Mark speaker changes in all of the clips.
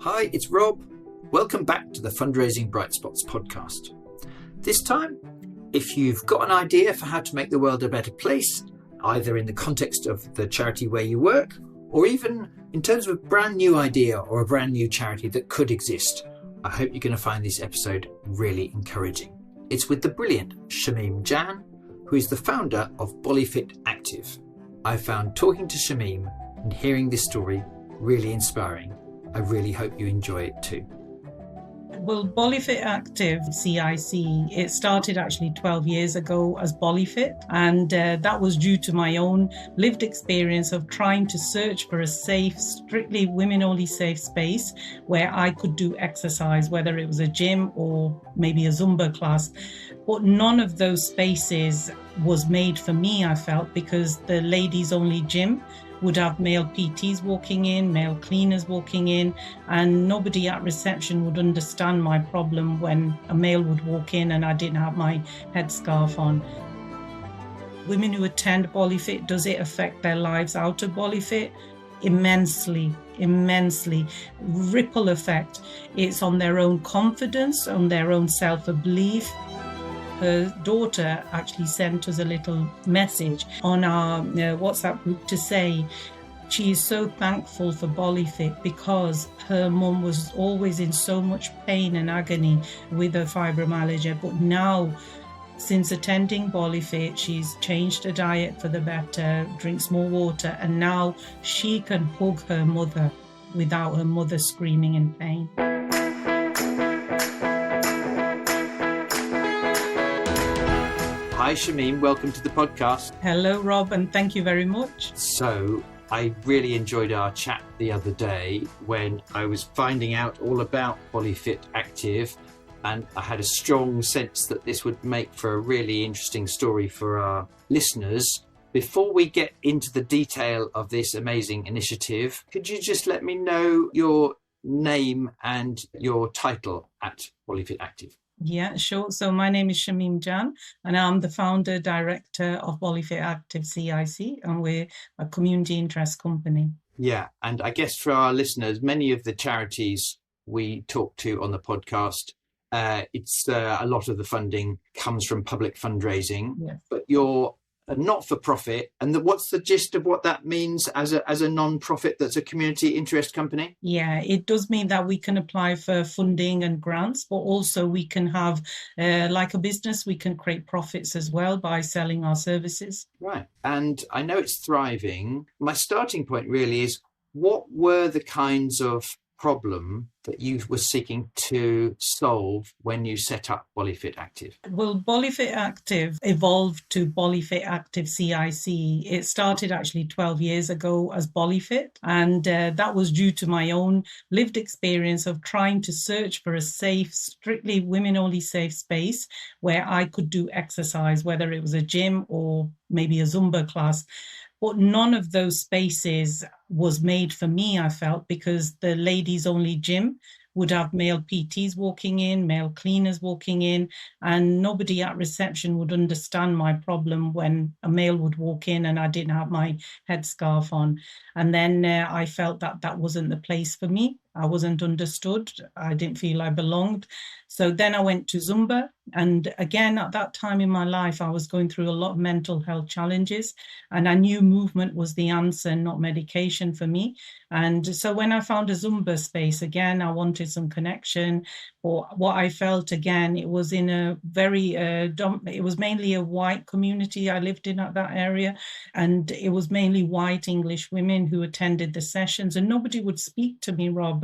Speaker 1: Hi, it's Rob. Welcome back to the Fundraising Bright Spots podcast. This time, if you've got an idea for how to make the world a better place, either in the context of the charity where you work, or even in terms of a brand new idea or a brand new charity that could exist, I hope you're going to find this episode really encouraging. It's with the brilliant Shamime Jan, who is the founder of Bollyfit Active. I found talking to Shamime and hearing this story really inspiring. I really hope you enjoy it too.
Speaker 2: Well, Bollyfit Active, CIC, it started actually 12 years ago as Bollyfit, and that was due to my own lived experience of trying to search for a safe, strictly women-only safe space where I could do exercise, whether it was a gym or maybe a Zumba class. But none of those spaces was made for me, I felt, because the ladies-only gym would have male PTs walking in, male cleaners walking in, and nobody at reception would understand my problem when a male would walk in and I didn't have my headscarf on. Women who attend Bollyfit, does it affect their lives out of Bollyfit? Immensely. Ripple effect. It's on their own confidence, on their own self-belief. Her daughter actually sent us a little message on our WhatsApp group to say she is so thankful for Bollyfit because her mum was always in so much pain and agony with her fibromyalgia. But now, since attending Bollyfit, she's changed her diet for the better, drinks more water, and now she can hug her mother without her mother screaming in pain.
Speaker 1: Hi Shamime, welcome to the podcast.
Speaker 2: Hello Rob, and thank you very much.
Speaker 1: So I really enjoyed our chat the other day when I was finding out all about Bollyfit Active, and I had a strong sense that this would make for a really interesting story for our listeners. Before we get into the detail of this amazing initiative, could you just let me know your name and your title at Bollyfit Active?
Speaker 2: Yeah, sure. So my name is Shamime Jan, and I'm the founder director of Bollyfit Active CIC, and we're a community interest company.
Speaker 1: Yeah, and I guess for our listeners, many of the charities we talk to on the podcast, it's a lot of the funding comes from public fundraising,
Speaker 2: Yes.
Speaker 1: but you're a not-for-profit, and what's the gist of what that means as a non-profit that's a community interest company?
Speaker 2: Yeah, it does mean that we can apply for funding and grants, but also we can have, like a business, we can create profits as well by selling our services.
Speaker 1: Right, and I know it's thriving. My starting point really is, what were the kinds of problem that you were seeking to solve when you set up Bollyfit Active?
Speaker 2: Well, Bollyfit Active evolved to Bollyfit Active CIC. It started actually 12 years ago as Bollyfit, and that was due to my own lived experience of trying to search for a safe, strictly women-only safe space where I could do exercise, whether it was a gym or maybe a Zumba class. But none of those spaces was made for me, I felt, because the ladies-only gym would have male PTs walking in, male cleaners walking in, and nobody at reception would understand my problem when a male would walk in and I didn't have my headscarf on. And then I felt that that wasn't the place for me. I wasn't understood. I didn't feel I belonged. So then I went to Zumba. And again, at that time in my life, I was going through a lot of mental health challenges. And I knew movement was the answer, not medication for me. And so when I found a Zumba space, again, I wanted some connection. Or what I felt, again, it was in a very, it was mainly a white community I lived in at that area. And it was mainly white English women who attended the sessions. And nobody would speak to me, Rob.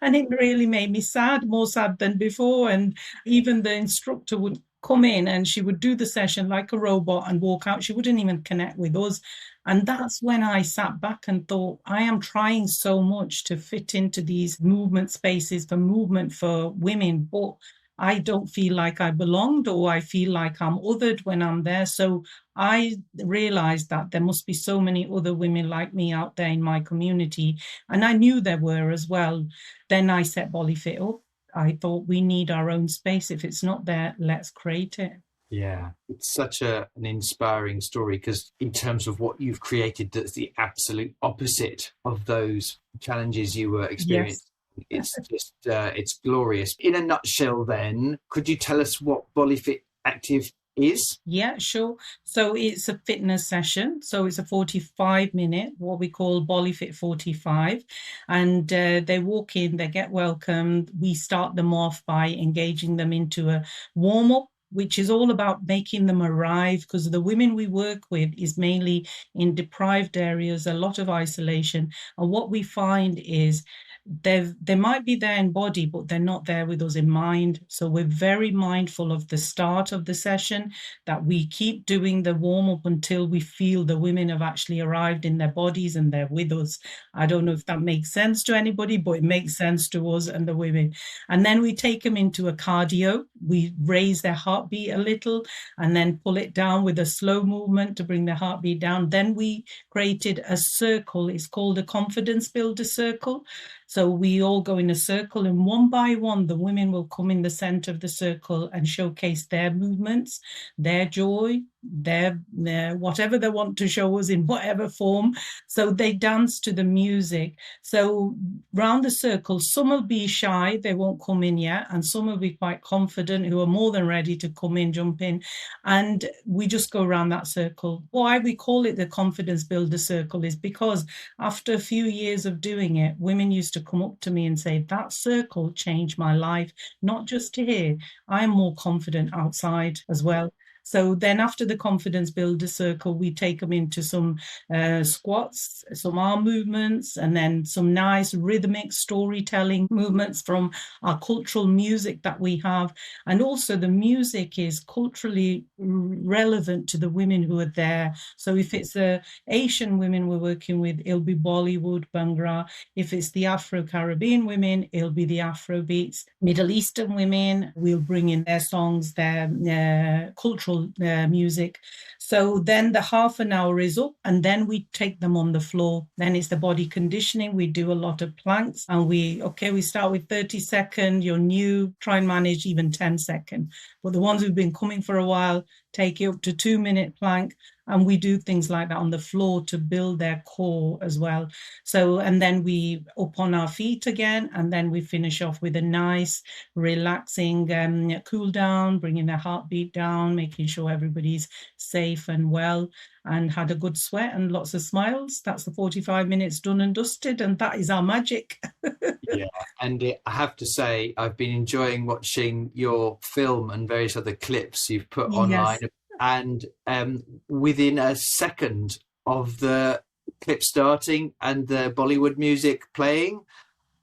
Speaker 2: And it really made me sad, more sad than before. And even the instructor would come in and she would do the session like a robot and walk out. She wouldn't even connect with us. And that's when I sat back and thought, I am trying so much to fit into these movement spaces for movement for women, but I don't feel like I belonged, or I feel like I'm othered when I'm there. So I realized that there must be so many other women like me out there in my community. And I knew there were as well. Then I set Bollyfit up. I thought we need our own space. If it's not there, let's create it.
Speaker 1: Yeah, it's such an inspiring story, because in terms of what you've created, that's the absolute opposite of those challenges you were experiencing. It's just, it's glorious. In a nutshell, then, could you tell us what Bollyfit Active is?
Speaker 2: Yeah, sure. So it's a fitness session. So it's a 45-minute, what we call Bollyfit 45. And they walk in, they get welcomed. We start them off by engaging them into a warm up, which is all about making them arrive, because the women we work with is mainly in deprived areas, a lot of isolation. And what we find is they might be there in body, but they're not there with us in mind. So we're very mindful of the start of the session, that we keep doing the warm up until we feel the women have actually arrived in their bodies and they're with us. I don't know if that makes sense to anybody, but it makes sense to us and the women. And then we take them into a cardio. We raise their heartbeat a little and then pull it down with a slow movement to bring the heartbeat down. Then we created a circle. It's called a confidence builder circle. So we all go in a circle, and one by one, the women will come in the center of the circle and showcase their movements, their joy, their whatever they want to show us in whatever form. So they dance to the music. So round the circle, some will be shy, they won't come in yet, and some will be quite confident, who are more than ready to come in, jump in. And we just go around that circle. Why we call it the confidence builder circle is because after a few years of doing it, women used to come up to me and say, that circle changed my life, not just here. I'm more confident outside as well. So then after the confidence builder circle, we take them into some squats, some arm movements, and then some nice rhythmic storytelling movements from our cultural music that we have. And also the music is culturally relevant to the women who are there. So if it's Asian women we're working with, it'll be Bollywood, Bhangra. If it's the Afro-Caribbean women, it'll be the Afrobeats. Middle Eastern women, we'll bring in their songs, their cultural music. So then the half an hour is up, and then we take them on the floor. Then it's the body conditioning. We do a lot of planks, and we start with 30-second. You're new, try and manage even 10-second. But the ones who've been coming for a while, take it up to 2-minute plank. And we do things like that on the floor to build their core as well. So, and then we up on our feet again, and then we finish off with a nice, relaxing cool down, bringing their heartbeat down, making sure everybody's safe and well, and had a good sweat and lots of smiles. That's the 45 minutes done and dusted, and that is our magic.
Speaker 1: Yeah, and I have to say, I've been enjoying watching your film and various other clips you've put online.
Speaker 2: Yes.
Speaker 1: And within a second of the clip starting and the Bollywood music playing,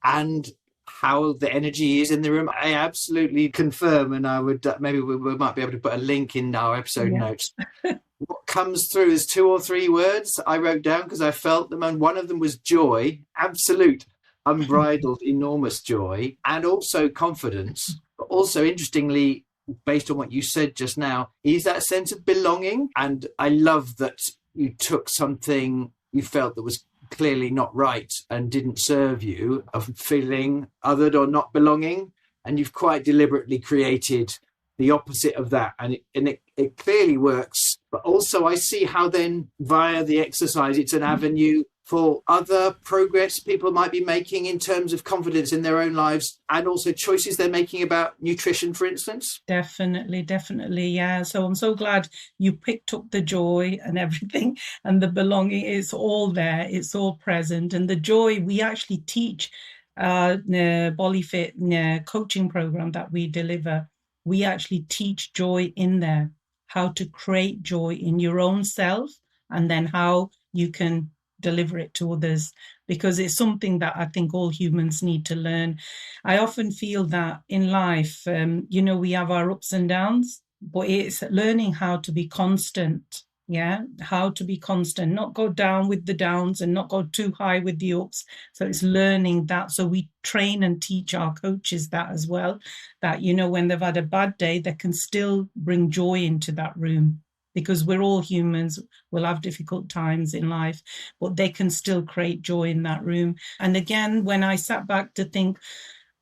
Speaker 1: and how the energy is in the room, I absolutely confirm. And I would maybe we might be able to put a link in our episode notes. What comes through is 2 or 3 words I wrote down because I felt them, and one of them was joy, absolute, unbridled, enormous joy, and also confidence. But also, interestingly, based on what you said just now, is that sense of belonging. And I love that you took something you felt that was clearly not right and didn't serve you, of feeling othered or not belonging, and you've quite deliberately created the opposite of that, and it clearly works. But also I see how then via the exercise it's an avenue for other progress people might be making in terms of confidence in their own lives, and also choices they're making about nutrition, for instance.
Speaker 2: Definitely, yeah. So I'm so glad you picked up the joy and everything, and the belonging. It's all there, it's all present. And the joy, we actually teach Bollyfit coaching program that we deliver. We actually teach joy in there, how to create joy in your own self, and then how you can deliver it to others, because it's something that I think all humans need to learn. I often feel that in life, we have our ups and downs, but it's learning how to be constant. Yeah, how to be constant, not go down with the downs and not go too high with the ups. So it's learning that. So we train and teach our coaches that as well, that, when they've had a bad day, they can still bring joy into that room, because we're all humans, we'll have difficult times in life, but they can still create joy in that room. And again, when I sat back to think,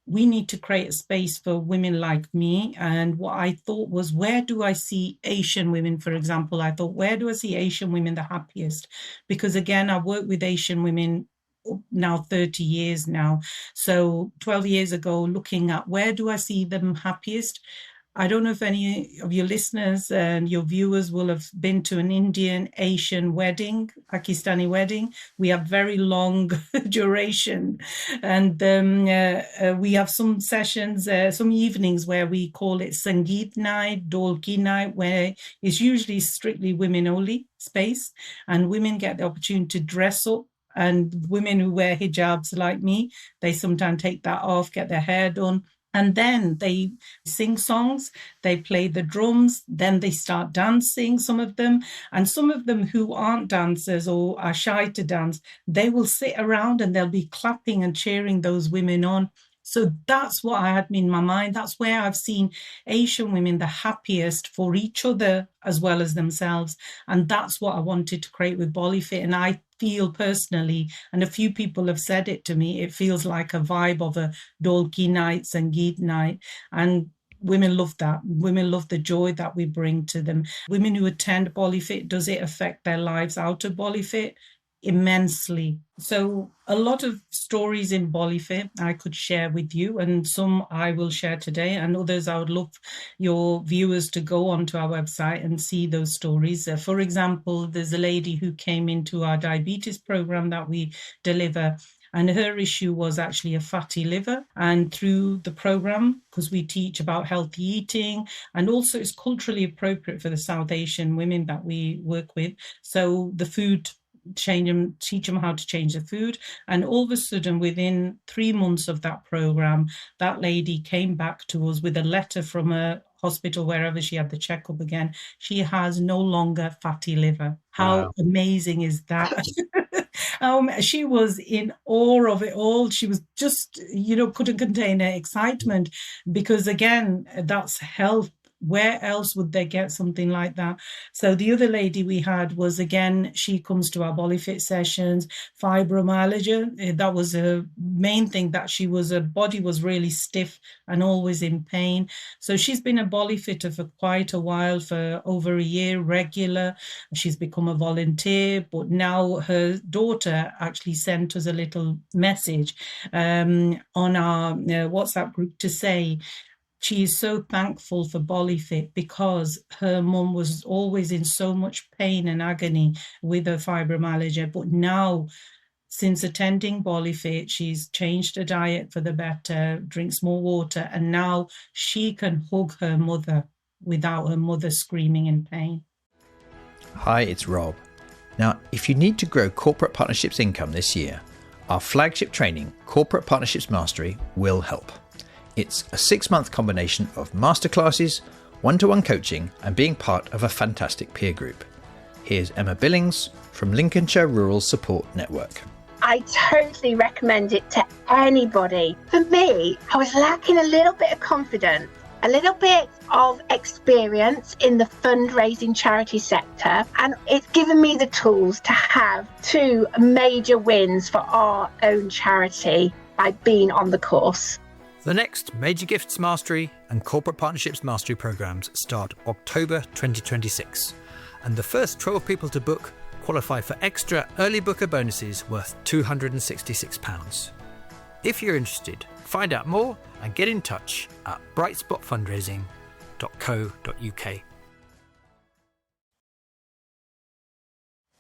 Speaker 2: we need to create a space for women like me. And what I thought was, where do I see Asian women, for example? I thought, where do I see Asian women the happiest? Because again, I work with Asian women now 30 years now. So 12 years ago, looking at where do I see them happiest? I don't know if any of your listeners and your viewers will have been to an Indian, Asian wedding, Pakistani wedding. We have very long duration. And we have some sessions, some evenings where we call it Sangeet night, Dolki night, where it's usually strictly women only space. And women get the opportunity to dress up. And women who wear hijabs like me, they sometimes take that off, get their hair done. And then they sing songs, they play the drums, then they start dancing, some of them. And some of them who aren't dancers or are shy to dance, they will sit around and they'll be clapping and cheering those women on. So that's what I had in my mind. That's where I've seen Asian women the happiest for each other as well as themselves. And that's what I wanted to create with Bollyfit. And I feel personally, and a few people have said it to me, it feels like a vibe of a Dolki night, Sangeet night. And women love that. Women love the joy that we bring to them. Women who attend Bollyfit, does it affect their lives out of Bollyfit? Immensely. So a lot of stories in Bollyfit I could share with you, and some I will share today, and others I would love your viewers to go onto our website and see those stories. For example, there's a lady who came into our diabetes program that we deliver, and her issue was actually a fatty liver. And through the program, because we teach about healthy eating, and also it's culturally appropriate for the South Asian women that we work with. So the food, teach them how to change the food. And all of a sudden, within 3 months of that program, that lady came back to us with a letter from a hospital, wherever she had the checkup again. She has no longer fatty liver. How amazing is that? She was in awe of it all. She was just, couldn't contain her excitement, because again, that's health. Where else would they get something like that? So the other lady we had was, again, she comes to our Bollyfit sessions, fibromyalgia. That was a main thing, that her body was really stiff and always in pain. So she's been a Bollyfitter for quite a while, for over a year, regular. She's become a volunteer, but now her daughter actually sent us a little message on our WhatsApp group to say, she is so thankful for Bollyfit because her mum was always in so much pain and agony with her fibromyalgia. But now, since attending Bollyfit, she's changed her diet for the better, drinks more water, and now she can hug her mother without her mother screaming in pain.
Speaker 1: Hi, it's Rob. Now, if you need to grow corporate partnerships income this year, our flagship training, Corporate Partnerships Mastery, will help. It's a 6-month combination of masterclasses, one-to-one coaching, and being part of a fantastic peer group. Here's Emma Billings from Lincolnshire Rural Support Network.
Speaker 3: I totally recommend it to anybody. For me, I was lacking a little bit of confidence, a little bit of experience in the fundraising charity sector, and it's given me the tools to have 2 major wins for our own charity by being on the course.
Speaker 1: The next Major Gifts Mastery and Corporate Partnerships Mastery programs start October 2026, and the first 12 people to book qualify for extra early booker bonuses worth £266. If you're interested, find out more and get in touch at brightspotfundraising.co.uk.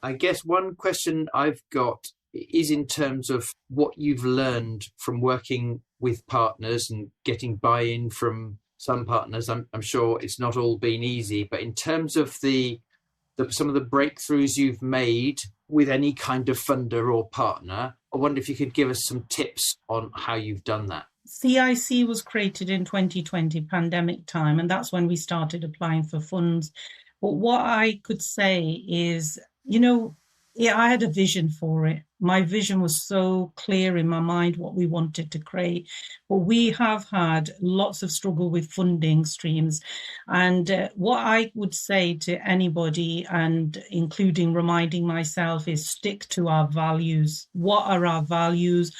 Speaker 1: I guess one question I've got is in terms of what you've learned from working with partners and getting buy-in from some partners. I'm sure it's not all been easy, but in terms of some of the breakthroughs you've made with any kind of funder or partner, I wonder if you could give us some tips on how you've done that.
Speaker 2: CIC was created in 2020, pandemic time, and that's when we started applying for funds. But what I could say is, I had a vision for it. My vision was so clear in my mind what we wanted to create. But we have had lots of struggle with funding streams. And what I would say to anybody, and including reminding myself, is stick to our values. What are our values?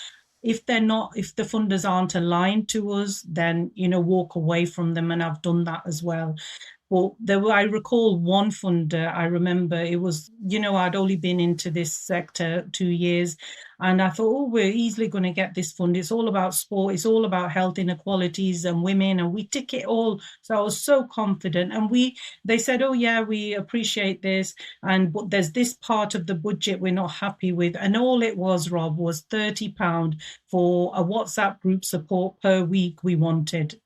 Speaker 2: If the funders aren't aligned to us, then, walk away from them. And I've done that as well. But I recall one funder, I remember it was, I'd only been into this sector 2 years. And I thought, oh, we're easily going to get this fund. It's all about sport. It's all about health inequalities and women. And we tick it all. So I was so confident. And they said, oh, yeah, we appreciate this. But there's this part of the budget we're not happy with. And all it was, Rob, was £30 for a WhatsApp group support per week we wanted,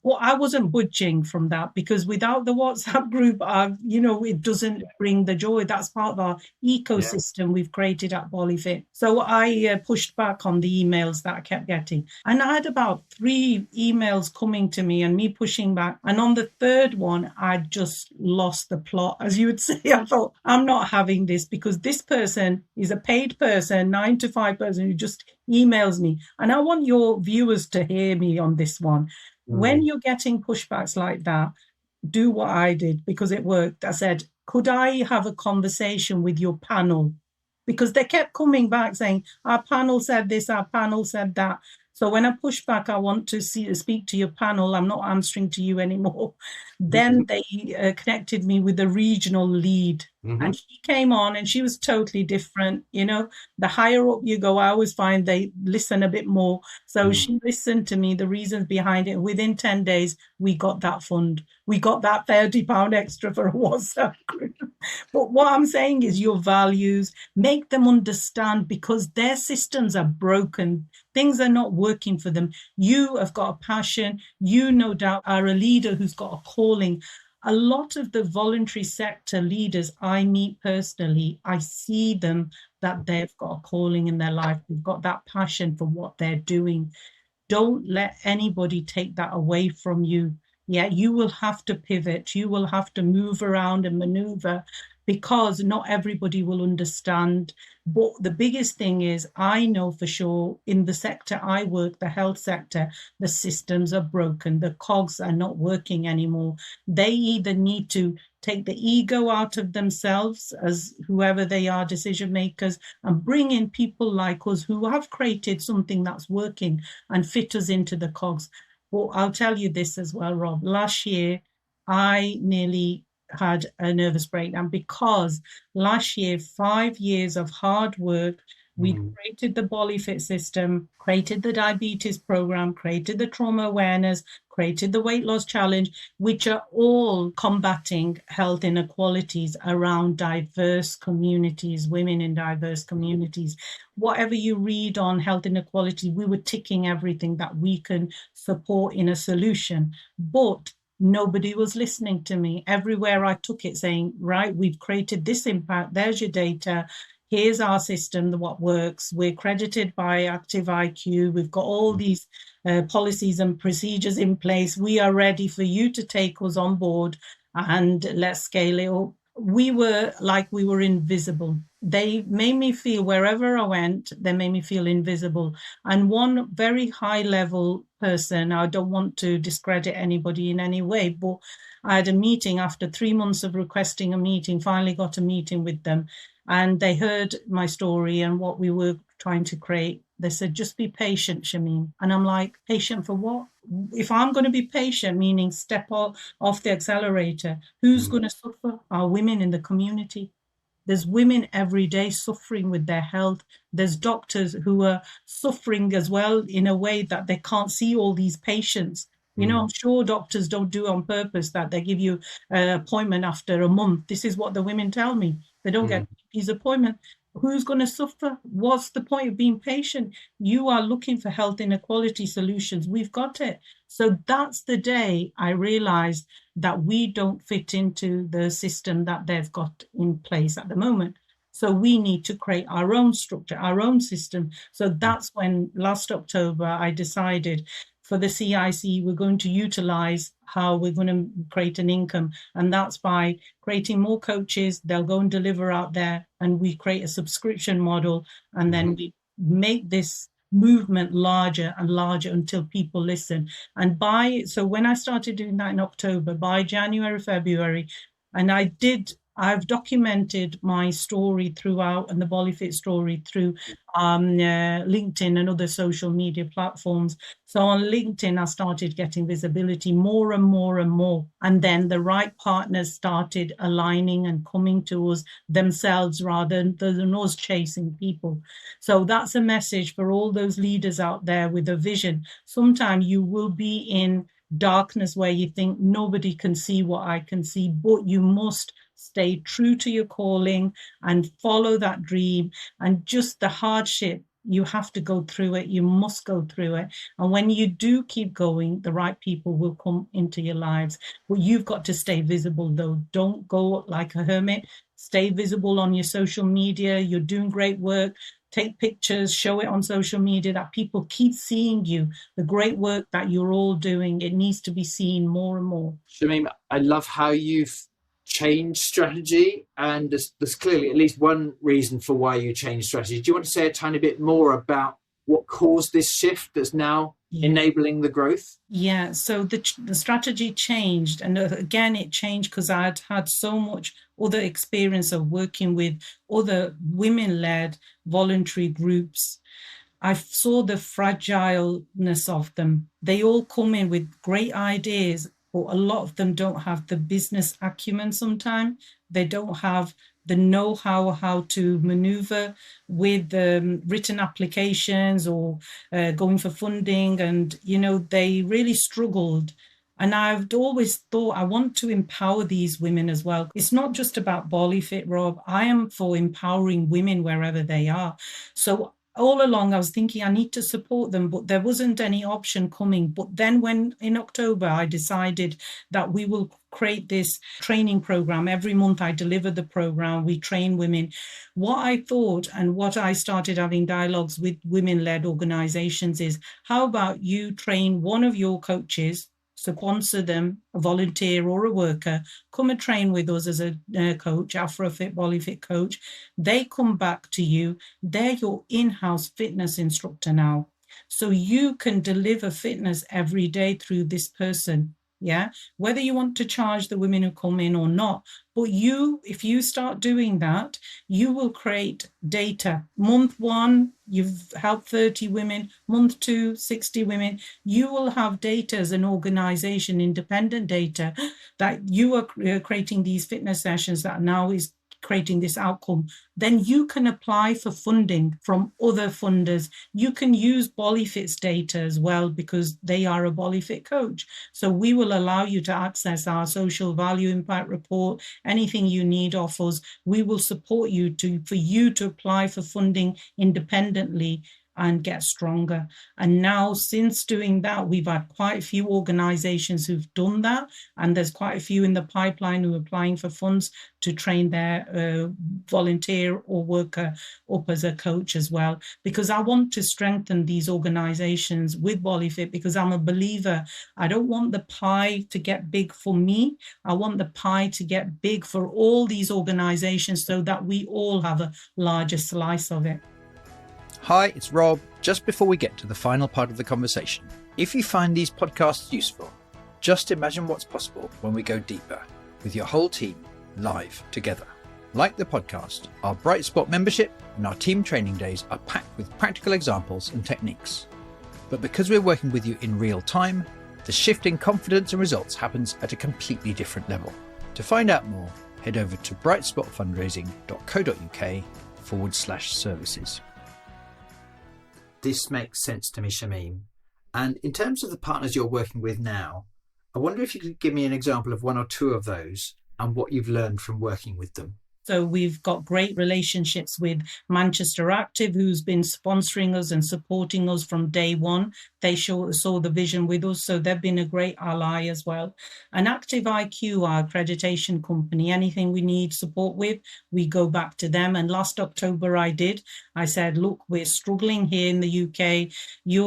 Speaker 2: Well, I wasn't budging from that because without the WhatsApp group, it doesn't bring the joy. That's part of our ecosystem we've created at Bollyfit. So I pushed back on the emails that I kept getting. And I had about 3 emails coming to me and me pushing back. And on the third one, I just lost the plot, as you would say. I thought, I'm not having this because this person is a paid person, 9 to 5 person who just emails me. And I want your viewers to hear me on this one. When you're getting pushbacks like that, do what I did because it worked. I said, could I have a conversation with your panel? Because they kept coming back saying, our panel said this, our panel said that. So when I push back, I want to speak to your panel. I'm not answering to you anymore. Then they connected me with the regional lead. And she came on and she was totally different. The higher up you go, I always find they listen a bit more. So she listened to me, the reasons behind it. Within 10 days, we got that fund. We got that £30 extra for a WhatsApp group. But what I'm saying is your values, make them understand because their systems are broken. Things are not working for them. You have got a passion. You, no doubt, are a leader who's got a calling. A lot of the voluntary sector leaders I meet personally, I see them that they've got a calling in their life. They've got that passion for what they're doing. Don't let anybody take that away from you. Yeah, you will have to pivot. You will have to move around and maneuver because not everybody will understand. But the biggest thing is, I know for sure in the sector I work, the health sector, the systems are broken. The cogs are not working anymore. They either need to take the ego out of themselves as whoever they are, decision makers, and bring in people like us who have created something that's working and fit us into the cogs. Well, I'll tell you this as well, Rob. Last year, I nearly had a nervous breakdown because last year, 5 years of hard work, we created the Bollyfit system, created the diabetes program, created the trauma awareness, created the weight loss challenge, which are all combating health inequalities around diverse communities, women in diverse communities. Whatever you read on health inequality, we were ticking everything that we can support in a solution. But nobody was listening to me. Everywhere I took it saying, right, we've created this impact. There's your data. Here's our system, what works. We're credited by Active IQ. We've got all these policies and procedures in place. We are ready for you to take us on board and let's scale it up. We were like we were invisible. They made me feel wherever I went, they made me feel invisible. And one very high level person, I don't want to discredit anybody in any way, but I had a meeting after 3 months of requesting a meeting, finally got a meeting with them. And they heard my story and what we were trying to create. They said, just be patient, Shamime. And I'm like, patient for what? If I'm going to be patient, meaning step off the accelerator, who's going to suffer? Are women in the community. There's women every day suffering with their health. There's doctors who are suffering as well in a way that they can't see all these patients. I'm sure doctors don't do it on purpose, that they give you an appointment after a month. This is what the women tell me. They don't get these appointments. Who's going to suffer? What's the point of being patient? You are looking for health inequality solutions. We've got it. So that's the day I realized that we don't fit into the system that they've got in place at the moment. So we need to create our own structure, our own system. So that's when last October I decided for the CIC, we're going to utilize how we're going to create an income. And that's by creating more coaches. They'll go and deliver out there and we create a subscription model. And then we make this movement larger and larger until people listen. And so when I started doing that in October, by January, February, and I did I've documented my story throughout, and the Bollyfit story through LinkedIn and other social media platforms. So on LinkedIn, I started getting visibility more and more and more. And then the right partners started aligning and coming to us themselves rather than us chasing people. So that's a message for all those leaders out there with a vision. Sometimes you will be in darkness where you think nobody can see what I can see, but you must stay true to your calling and follow that dream. And just the hardship, you have to go through it. You must go through it. And when you do keep going, the right people will come into your lives. But you've got to stay visible, though. Don't go like a hermit. Stay visible on your social media. You're doing great work. Take pictures, show it on social media, that people keep seeing you, the great work that you're all doing. It needs to be seen more and more.
Speaker 1: Shamime, I love how you've changed strategy, and there's clearly at least one reason for why you changed strategy. Do you want to say a tiny bit more about what caused this shift that's now enabling the growth?
Speaker 2: Yeah, so the strategy changed. And again, it changed because I'd had so much other experience of working with other women-led voluntary groups. I saw the fragileness of them. They all come in with great ideas, but a lot of them don't have the business acumen sometimes. They don't have the know-how to maneuver with written applications or going for funding. And, they really struggled. And I've always thought I want to empower these women as well. It's not just about Bollyfit, Rob. I am for empowering women wherever they are. So all along, I was thinking I need to support them, but there wasn't any option coming. But then when in October, I decided that we will create this training program. Every month I deliver the program. We train women. What I thought and what I started having dialogues with women-led organizations is, how about you train one of your coaches, sponsor them, a volunteer or a worker, come and train with us as a coach, Afrofit, Bollyfit coach. They come back to you. They're your in-house fitness instructor now. So you can deliver fitness every day through this person. Yeah, whether you want to charge the women who come in or not. But if you start doing that, you will create data. Month 1, you've helped 30 women. Month 2, 60 women. You will have data as an organization, independent data, that you are creating these fitness sessions that now is creating this outcome. Then you can apply for funding from other funders. You can use Bollyfit's data as well, because they are a Bollyfit coach. So we will allow you to access our social value impact report, anything you need off us. We will support you for you to apply for funding independently and get stronger. And now, since doing that, we've had quite a few organizations who've done that. And there's quite a few in the pipeline who are applying for funds to train their volunteer or worker up as a coach as well. Because I want to strengthen these organizations with Bollyfit, because I'm a believer. I don't want the pie to get big for me. I want the pie to get big for all these organizations so that we all have a larger slice of it.
Speaker 1: Hi, it's Rob. Just before we get to the final part of the conversation, if you find these podcasts useful, just imagine what's possible when we go deeper with your whole team live together. Like the podcast, our Bright Spot membership and our team training days are packed with practical examples and techniques. But because we're working with you in real time, the shift in confidence and results happens at a completely different level. To find out more, head over to brightspotfundraising.co.uk/services. This makes sense to me, Shamime. And in terms of the partners you're working with now, I wonder if you could give me an example of one or two of those and what you've learned from working with them.
Speaker 2: So we've got great relationships with Manchester Active, who's been sponsoring us and supporting us from day one. They saw the vision with us, so they've been a great ally as well. And Active IQ, our accreditation company, anything we need support with, we go back to them. And last October I said, look, we're struggling here in the UK. We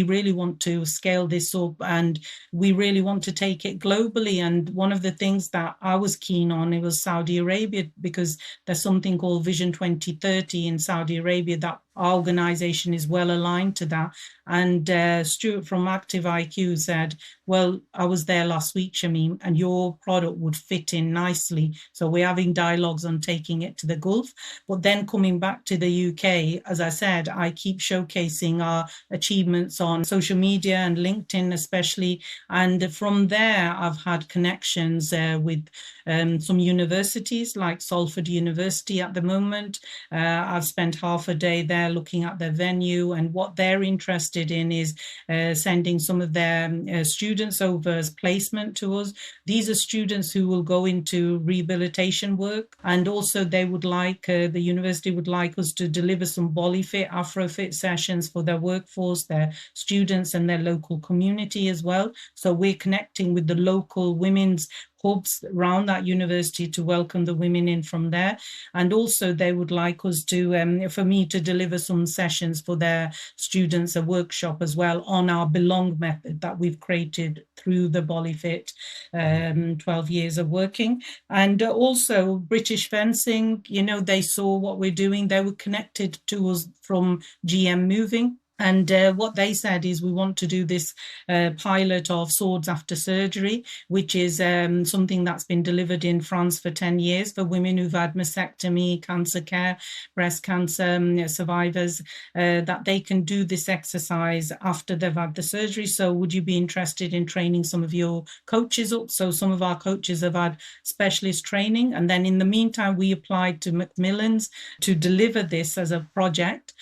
Speaker 2: really want to scale this up and we really want to take it globally. And one of the things that I was keen on, it was Saudi Arabia, because there's something called Vision 2030 in Saudi Arabia that our organisation is well aligned to that. And Stuart from Active IQ said, well, I was there last week, Shamime, and your product would fit in nicely. So we're having dialogues on taking it to the Gulf. But then coming back to the UK, as I said, I keep showcasing our achievements on social media and LinkedIn especially. And from there, I've had connections with some universities like Salford University at the moment. I've spent half a day there looking at their venue, and what they're interested in is sending some of their students over as placement to us. These are students who will go into rehabilitation work, and also they would like, the university would like us to deliver some Bollyfit, Afrofit sessions for their workforce, their students and their local community as well. So we're connecting with the local women's hubs around that university to welcome the women in from there. And also they would like us to, for me to deliver some sessions for their students, a workshop as well on our Belong method that we've created through the Bollyfit 12 years of working. And also British Fencing, you know, they saw what we're doing. They were connected to us from GM Moving. And what they said is we want to do this pilot of swords after surgery, which is something that's been delivered in France for 10 years for women who've had mastectomy, cancer care, breast cancer survivors, that they can do this exercise after they've had the surgery. So would you be interested in training some of your coaches up? So some of our coaches have had specialist training. And then in the meantime, we applied to Macmillan's to deliver this as a project,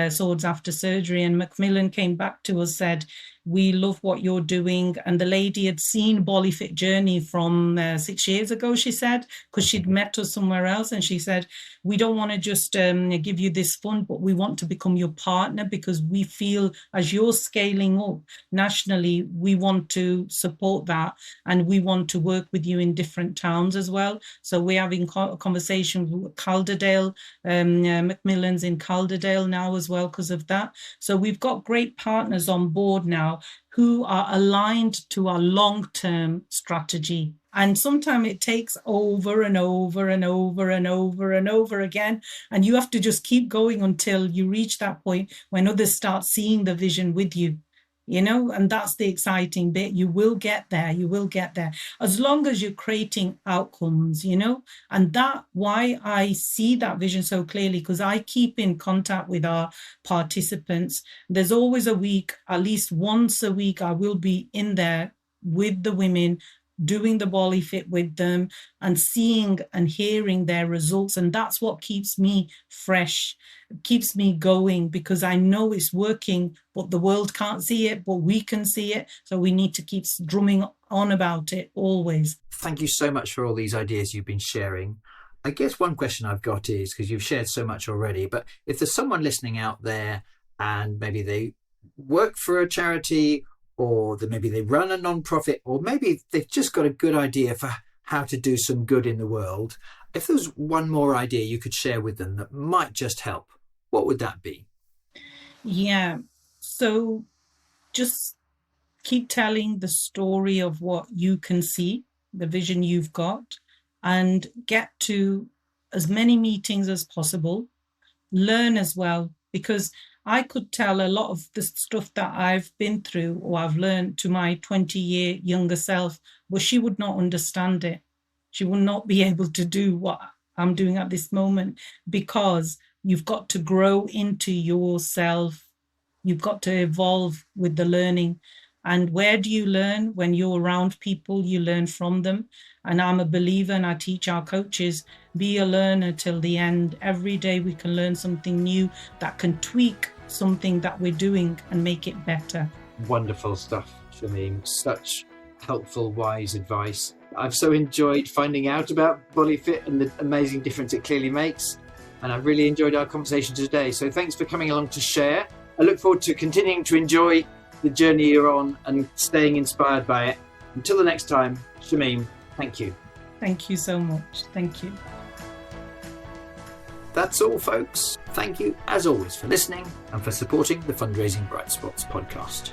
Speaker 2: swords after surgery. And Macmillan came back to us, said, we love what you're doing. And the lady had seen Bollyfit Journey from 6 years ago, she said, because she'd met us somewhere else. And she said, we don't want to just give you this fund, but we want to become your partner, because we feel as you're scaling up nationally, we want to support that. And we want to work with you in different towns as well. So we're having a conversation with Calderdale, Macmillan's in Calderdale now as well because of that. So we've got great partners on board now who are aligned to our long-term strategy. And sometimes it takes over and over and over and over and over again. And you have to just keep going until you reach that point when others start seeing the vision with you. You know, and that's the exciting bit. You will get there. You will get there as long as you're creating outcomes, you know, and that why I see that vision so clearly, because I keep in contact with our participants. There's always a week, at least once a week, I will be in there with the women, doing the Bollyfit with them and seeing and hearing their results. And that's what keeps me fresh, keeps me going, because I know it's working, but the world can't see it, but we can see it. So we need to keep drumming on about it always.
Speaker 1: Thank you so much for all these ideas you've been sharing. I guess one question I've got is, because you've shared so much already, but if there's someone listening out there and maybe they work for a charity, or that maybe they run a non-profit, or maybe they've just got a good idea for how to do some good in the world. If there's one more idea you could share with them that might just help, what would that be?
Speaker 2: Yeah, so just keep telling the story of what you can see, the vision you've got, and get to as many meetings as possible. Learn as well, because I could tell a lot of the stuff that I've been through or I've learned to my 20-year younger self, but she would not understand it. She will not be able to do what I'm doing at this moment, because you've got to grow into yourself. You've got to evolve with the learning. And where do you learn? When you're around people, you learn from them. And I'm a believer, and I teach our coaches, be a learner till the end. Every day we can learn something new that can tweak something that we're doing and make it better.
Speaker 1: Wonderful stuff, Shamime. Such helpful, wise advice. I've so enjoyed finding out about Bollyfit and the amazing difference it clearly makes. And I've really enjoyed our conversation today. So thanks for coming along to share. I look forward to continuing to enjoy the journey you're on and staying inspired by it. Until the next time, Shamime, thank you.
Speaker 2: Thank you so much. Thank you.
Speaker 1: That's all, folks. Thank you, as always, for listening and for supporting the Fundraising Bright Spots podcast.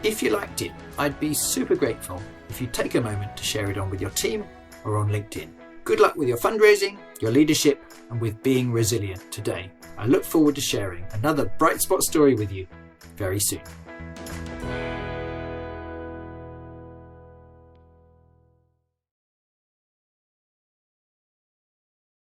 Speaker 1: If you liked it, I'd be super grateful if you take a moment to share it on with your team or on LinkedIn. Good luck with your fundraising, your leadership, and with being resilient today. I look forward to sharing another Bright Spot story with you very soon.